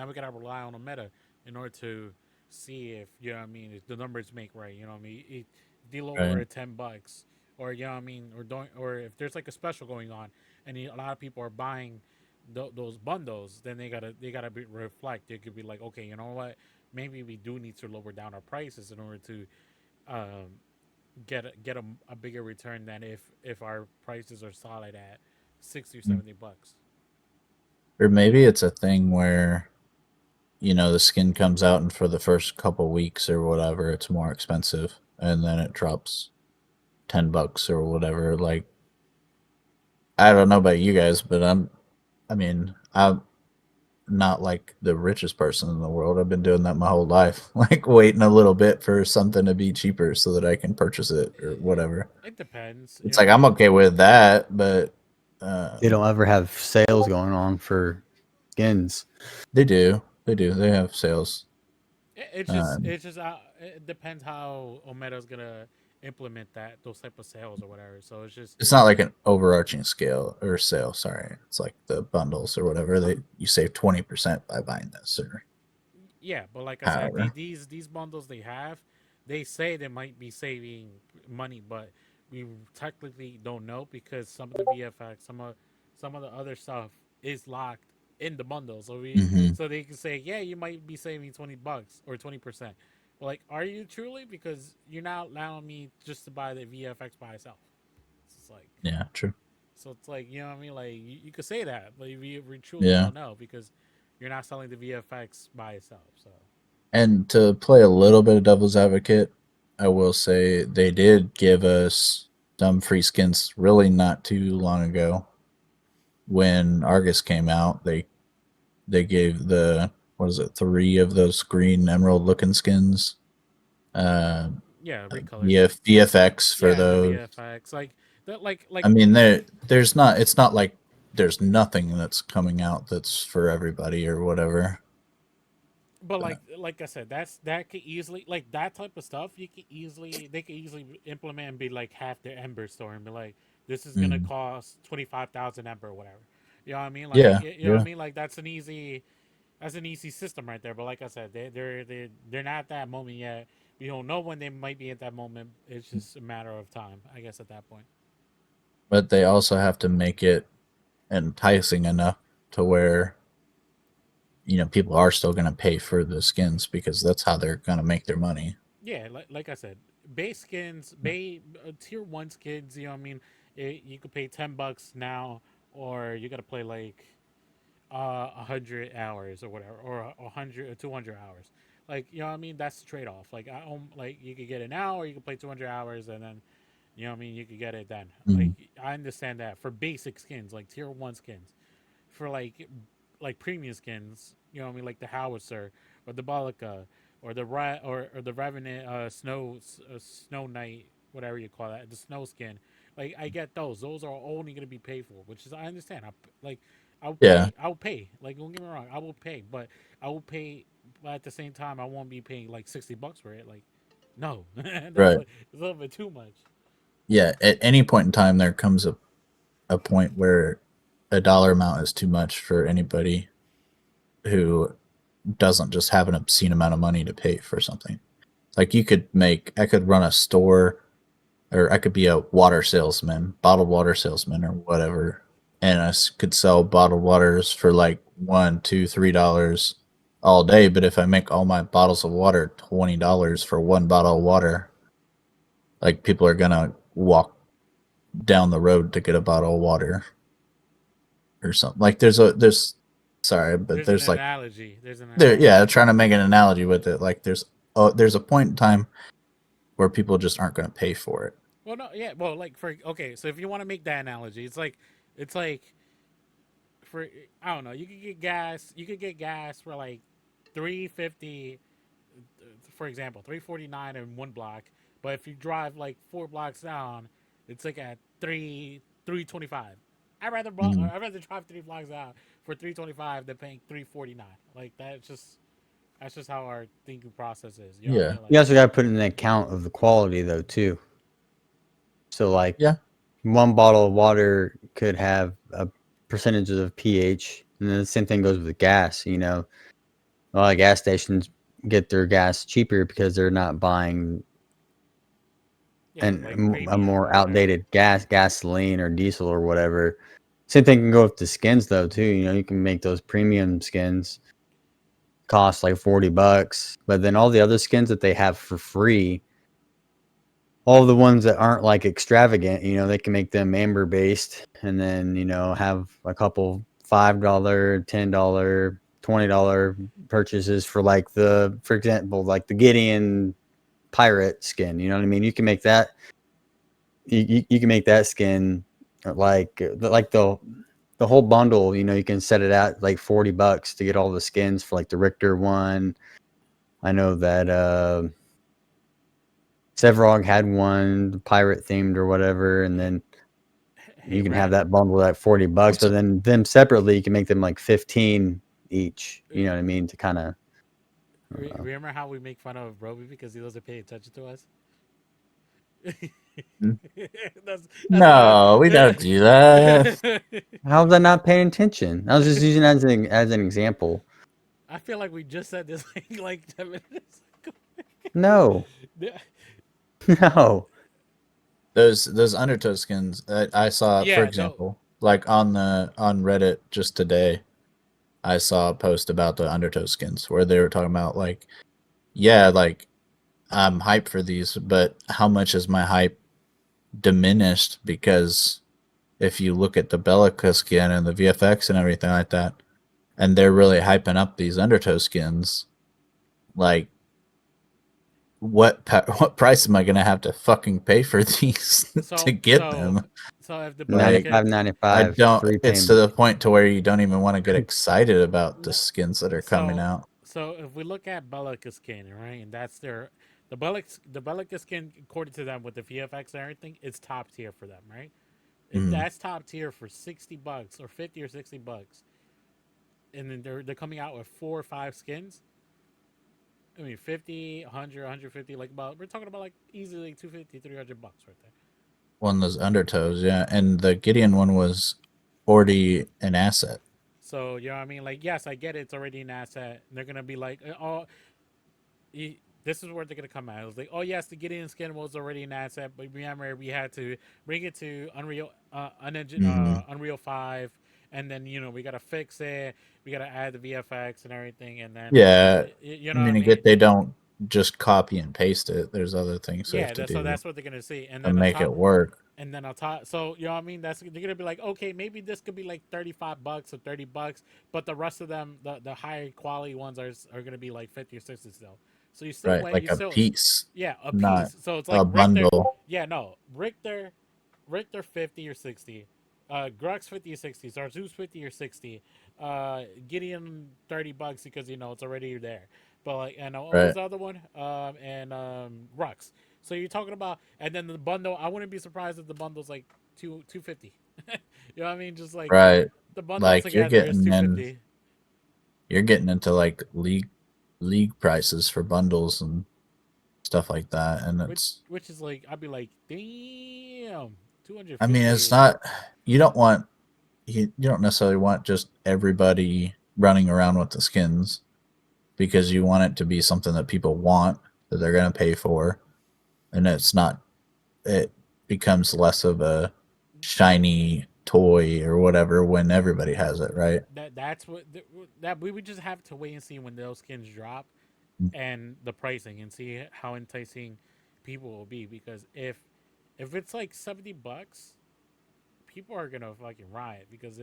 we gotta rely on a meta in order to see if, what I mean, if the numbers make right. What I mean, if they lower Right. it $10, or what I mean, or don't, or if there's like a special going on and a lot of people are buying those bundles, then they gotta reflect. They could be like, okay, you know what? Maybe we do need to lower down our prices in order to um, get a bigger return than if our prices are solid at 60 or Mm. $70. Or maybe it's a thing where, the skin comes out and for the first couple weeks or whatever, it's more expensive and then it drops $10 or whatever. Like, I don't know about you guys, but I'm not like the richest person in the world. I've been doing that my whole life, like waiting a little bit for something to be cheaper so that I can purchase it or whatever. It depends. It's What like I I'm mean, okay with that, but They um, don't ever have sales going on for skins. they do, they have sales. Um, it depends how Omeda's gonna implement those type of sales or whatever. So it's just, it's not like an overarching scale or sale. Sorry, it's like the bundles or whatever. You save 20% by buying this or yeah. But like I said, however. these bundles they have, they say they might be saving money, but we technically don't know, because some of the VFX, some of the other stuff is locked in the bundle. So Hmm. they can say, yeah, you might be saving $20 or 20%, Like, are you truly? Because you're not allowing me just to buy the VFX by itself. It's like, Yeah, true. so it's like, you know what I mean? Like, you could say that, but we truly Yeah. don't know because you're not selling the VFX by itself. So And to play a little bit of devil's advocate, I will say they did give us some free skins really not too long ago. When Argus came out, they gave the what is it, 3 of those green emerald looking skins. Uh yeah, recolored. yeah, VFX for Yeah, the those. VFX, like that, I mean, there's not. It's not like there's nothing that's coming out that's for everybody or whatever. but But, like I said, that could easily, like, that type of stuff. They could easily implement and be like half their Ember store and be like, this is gonna mm, cost 25,000 Ember or whatever. You know what I mean? Like, yeah, you know what I yeah. mean? Like, that's an easy system right there. But like I said, they're not at that moment yet. We don't know when they might be at that moment. It's just a matter of time, I guess, at that point. But they also have to make it enticing enough to where people are still going to pay for the skins because that's how they're going to make their money. Yeah, like I said, base skins, tier one skins. You know what I mean? You could pay $10 now, or you gotta play like 100 hours or whatever, or 100 or 200 hours. Like, you know what I mean? That's the trade off. Like, like, you could get it now, or you could play 200 hours, and then, you know what I mean, you could get it then. Like, Mm, I understand that for basic skins, like tier one skins. For like premium skins, you know what I mean, like the Howitzer or the Balika or or the Revenant Snow Knight, whatever you call that, the snow skin. Like, I get those. Those are only gonna be paid for, which is, I understand. I'll yeah, pay. I'll pay. Like, don't get me wrong, I will pay, but I will pay. But at the same time, I won't be paying like $60 for it. Like, no, right. it's a little bit too much. Yeah, at any point in time, there comes a point where a dollar amount is too much for anybody who doesn't just have an obscene amount of money to pay for something. Like I could run a store, or I could be a water salesman, bottled water salesman, or whatever, and could sell bottled waters for like $1, $2, $3 all day. But if I make all my bottles of water $20 for one bottle of water, like people are gonna walk down the road to get a bottle of water or something. Like there's sorry, but There's an there's like analogy. There's an there analogy. yeah, trying to make an analogy with it. Like there's a point in time where people just aren't going to pay for it. Well, no, yeah. Well, like, for okay, so if you want to make that analogy, it's like, for, I don't know, you could get gas. You could get gas for like 350, for example, 349 in one block. But if you drive like 4 blocks down, it's like at 325. Mm, I'd rather drive 3 blocks down for 325 than paying 349. Like, that's just how our thinking process is. You know what I yeah, mean? You Like, also got to put in an account of the quality though too. So like yeah, one bottle of water could have a percentage of pH, and then the same thing goes with gas. A lot of gas stations get their gas cheaper because they're not buying yeah, like a premium more or whatever. outdated gasoline or diesel or whatever. Same thing can go with the skins though too. You can make those premium skins cost like $40, but then all the other skins that they have for free, all the ones that aren't like extravagant, they can make them amber based, and then have a couple $5, $10, $20 purchases for like for example, like the Gideon pirate skin. You know what I mean? You can make that. You can make that skin like the whole bundle. You can set it at like $40 to get all the skins for like the Richter one. I know that Sevrog had one pirate themed or whatever, and then Hey, you can have Rat. that bundle at $40. what's But then them separately, you can make them like 15 each. You know what I uh, mean? To kind of Remember how we make fun of Roby because he doesn't pay attention to us? That's what no, we don't do that. I. how was I not paying attention? I was just using it as an example. I feel like we just said this like 10 minutes ago. No, no. Those undertow skins I saw, for Yeah, though. example, like on Reddit just today, I saw a post about the undertow skins where they were talking about like, yeah, like I'm hyped for these, but how much is my hype diminished? Because if you look at the Bellica skin and the VFX and everything like that, and they're really hyping up these Undertow skins, like what price am I gonna have to fucking pay for these to So get them? if the Like, Bellica, 95.95 I don't. free It's to payment. the point to where you don't even want to get excited about the skins that are coming so out. if we look at Bellica skin, right, and that's their the Bellica skin, according to them with the VFX and everything, it's top tier for them, right? If Mhm. that's top tier for $60 or 50 or $60, and then they're coming out with 4 or 5 skins. I mean, 50, 100, 150, like about, we're talking about like easily 250, $300 right there. One of those Undertows, yeah, and the Gideon one was 40 an asset. So, you know what I mean? Like, yes, I get it. It's already an asset. And they're going to be like, oh, this is where they're going to come out. It was like, oh, yes, the Gideon skin was already an asset, but remember, we had to bring it to Mhm. Unreal 5, and then, we got to fix it. We got to add the VFX and everything, and then, Yeah, you I know what I mean, mean? they don't just copy and paste it. There's other things they have Yeah, to so do that's what they're going to see. to make it work. And then on top, so you know what I mean. They're gonna be like, okay, maybe this could be like $35 or $30, but the rest of them, the higher quality ones are gonna be like 50 or 60 still. So you still Right, wait, like you a still, piece, yeah, a not piece. So it's like a Richter, bundle. yeah, no, Richter 50 or 60, Grux 50 or 60, Zarzouz 50 or 60, Gideon $30 because it's already there. But like, and what was Right, the other one? And Rux. So you're talking about, and then the bundle. I wouldn't be surprised if the bundle's like 250. You know what I mean? Just like right. the bundle Like together is 250. you're getting into like league prices for bundles and stuff like that, and Which it's. which is like, I'd be like, damn, I mean, it's 250. not. You don't want. You don't necessarily want just everybody running around with the skins because you want it to be something that people want that they're going to pay for, and it's not. It becomes less of a shiny toy or whatever when everybody has it, right? That's what that we would just have to wait and see when those skins drop and the pricing and see how enticing people will be, because if it's like $70, people are gonna fucking riot because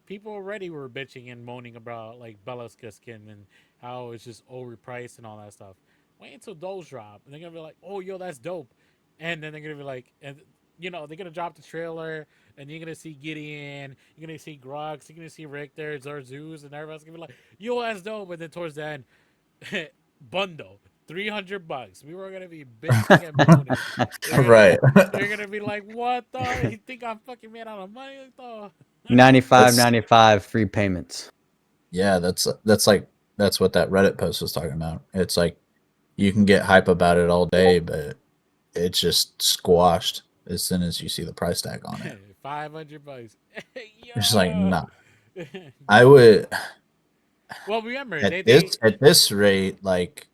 people already were bitching and moaning about like Bella's skin and how it's just overpriced and all that stuff. Wait until those drop and they're gonna be like, oh yo, that's dope, and then they're gonna be like, and they're gonna drop the trailer and you're gonna see Gideon, you're gonna see Grux, you're gonna see Richter, Zarzouz, and everyone's gonna be like, yo, that's dope, and then towards the end, bundle $300. We were gonna be bitching and moaning. Right. They're gonna be like, "What the? You think I'm fucking made out of money? Like, the? 95, That's 95 free payments. yeah. That's what that Reddit post was talking about. It's like you can get hype about it all day, but it's just squashed as soon as you see the price tag on it. $500. It's like, Yo. nah. I would Well, remember at they this rate, like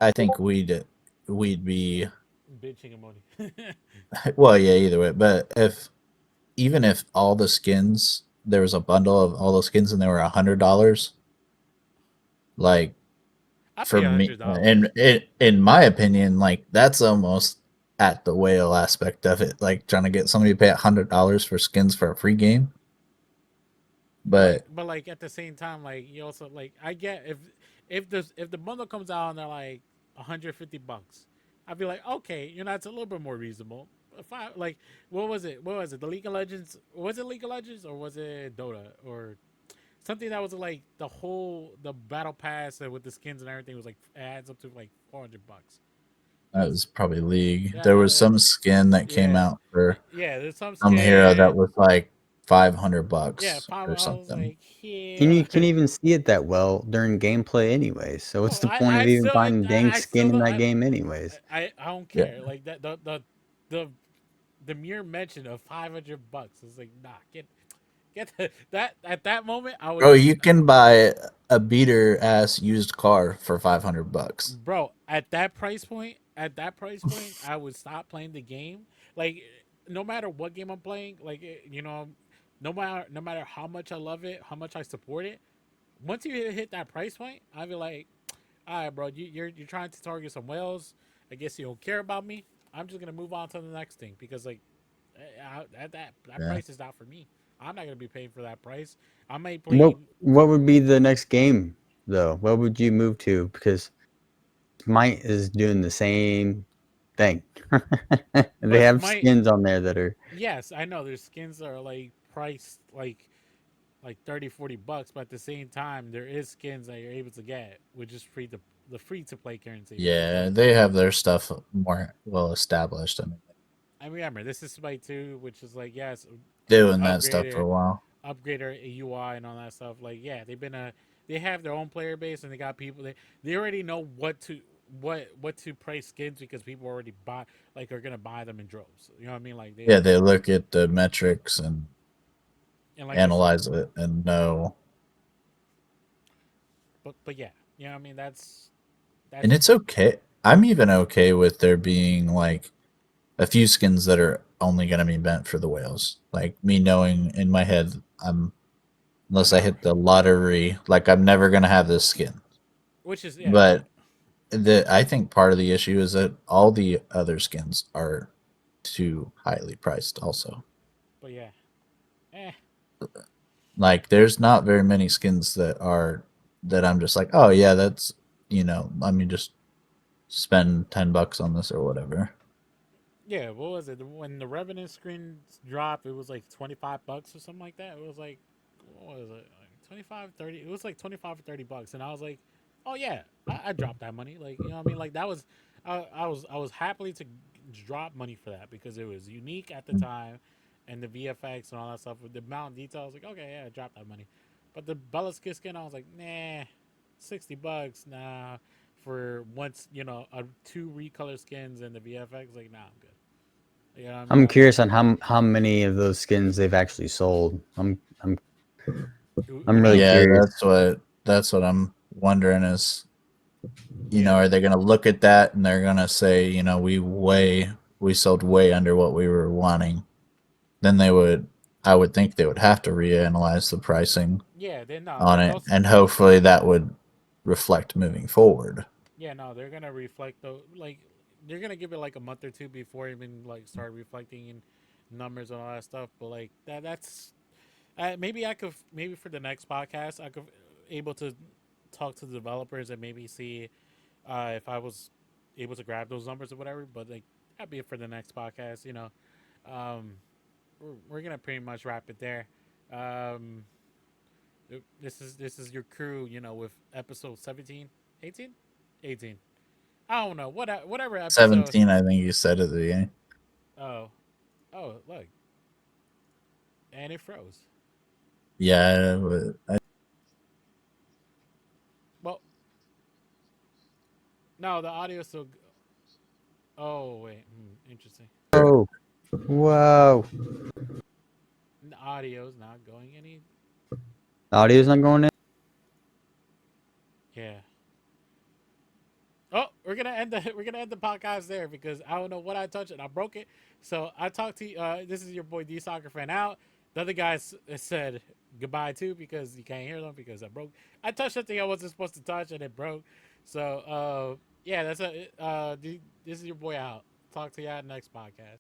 I think we'd be bitching and moaning. well, yeah, either way. But if even if all the skins there was a bundle of all the skins and they were $100, like I pay for a me, hundred dollars. in my opinion, like that's almost at the whale aspect of it. Like trying to get somebody to pay $100 for skins for a free game. But But like at the same time, like you also like, I get if the bundle comes out and they're like $150, I'd be like, okay, it's a little bit more reasonable. If I like, what was it? What was it? The League of Legends? Was it League of Legends or was it Dota or something that was like the battle pass with the skins and everything was like adds up to like $400. It that was was probably League. yeah There was some skin that came yeah out for yeah. There's some some hero that skin. was like Yeah, $500 five. or I was something. like, And yeah. you can even see it that well during gameplay anyways. So what's Well, the point of even finding dang I skin still in don't, that game anyways? I don't Yeah. care. Like that, the the mere mention of $500 is like, nah, get that at that moment I would Bro, have, you can buy a beater ass used car for $500. bro, at that price point I would stop playing the game. Like, no matter what game I'm playing, like, no matter how much I love it, how much I support it. Once you hit that price point, I'd be like, all right, bro, you're trying to target some whales. I guess you don't care about me. I'm just gonna move on to the next thing because like that Yeah. price is not for me. I'm not gonna be paying for that price. I might play. What would be the next game though? What would you move to? Because Smite is doing the same thing. They But have Smite, skins on there that are yes, I know there's skins that are like priced like 30 $40, but at the same time there is skins that you're able to get with just the free to play currency, which is Yeah, like they have their stuff more well established. I mean, I remember this is Smite 2, which is like yes, doing that stuff for upgraded a while. upgrader UI and all that stuff. Like yeah, they have their own player base and they got people they already know what to price skins because people already buy like are gonna buy them in droves. You know what I mean? Like Yeah, they look at the metrics and and like I said, analyze it and know. but yeah, you know what I mean? And That's it's okay. I'm even okay with there being like a few skins that are only going to be meant for the whales. Like me knowing in my head, unless I no, hit the lottery, like I'm never going to have this skin. which is yeah, But I think part of the issue is that all the other skins are too highly priced also. but yeah, eh, Like there's not very many skins that I'm just like, oh yeah, that's let me just spend $10 on this or whatever. yeah. What was it when the Revenant screens dropped? It was like $25 or something like that. It was like what was it? Like 25, 30. It was like 25 or $30, and I was like, oh yeah, I dropped that money. Like you know what I mean? Like that was I was happily to drop money for that because it was unique at the time, and the VFX and all that stuff with the amount of detail. I was like, okay, yeah, I dropped that money. But the Bella skin, I was like, nah, $60, nah. For once, two recolor skins and the VFX, like, nah, I'm good. You know what I mean? I'm Like, curious on how many of those skins they've actually sold. I'm who really knows? Yeah, curious. that's what I'm wondering is, Yeah, are they going to look at that and they're going to say, we sold way under what we were wanting. Then I would think they would have to reanalyze the pricing yeah. They no, on it, those. and hopefully that would reflect moving forward. Yeah, no, they're gonna reflect though. Like, they're gonna give it like a month or two before even like start reflecting in numbers and all that stuff. But like that's maybe I could maybe for the next podcast I could able to talk to the developers and maybe see if I was able to grab those numbers or whatever. But like that'd be it for the next podcast. Um, we're gonna pretty much wrap it there. Um, this is your crew, with episode 17, 18, 18. I don't know whatever episode. 17, I think you said at the beginning. Oh, oh, look, and it froze. Yeah, but Well, no, the audio still. Oh wait, interesting. Oh, whoa! The audio's not going any. Audio's not going in. Yeah. Oh, we're gonna end the podcast there because I don't know what I touched and I broke it. So I talked to this is your boy DeSoccerfan out. The other guys said goodbye too because you can't hear them because I broke. I touched something I wasn't supposed to touch and it broke. So yeah, that's this is your boy out. Talk to you at next podcast.